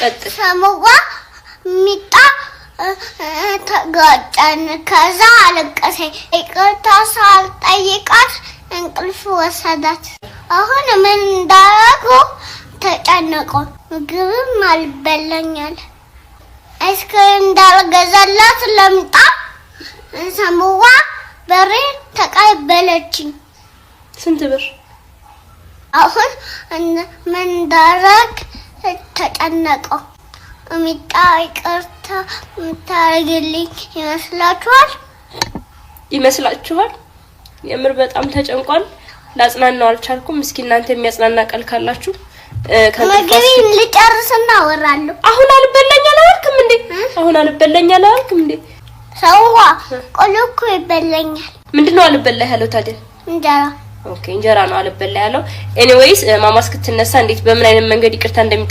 ሰሙዋ ሚጣ ተጋጨን ከዛ አለቀሰኝ ይቅርታ ሳልጠይቃት እንቅልፍ ወሰዳት አሁን ምን እንዳደረጉ ተጨነቁ ምግብም አልበላኛል አይስክሬም እንዳልገዛላት ለምጣ ሰሙዋ በሬ ተቀበለችኝ ስንት ብር አሁን ምን እንዳደረግ ተጨነቁ ሚጣ ይቅርታ ምታረግልኝ ይመስላችኋል የምር በጣም ተጨንቋል ላጽናናው አልቻልኩም እስኪ እናንተ የሚያጽናና ቃል ካላችሁ ከመግቢን ልጨርስና ወራለሁ አሁን አልበላኝ አላልኩም እንዴ ሰውዋ ቆሎኩ ይበላኛል ምንድነው አልበላ ያለው ታዲያ እንጀራ ኦኬ እንጀራ ነው አልበላ ያለው ኤኒዌይስ ማማ እስክትነሳ እንዴት በምን አይነት መንገድ ይቅርታ እንደሚ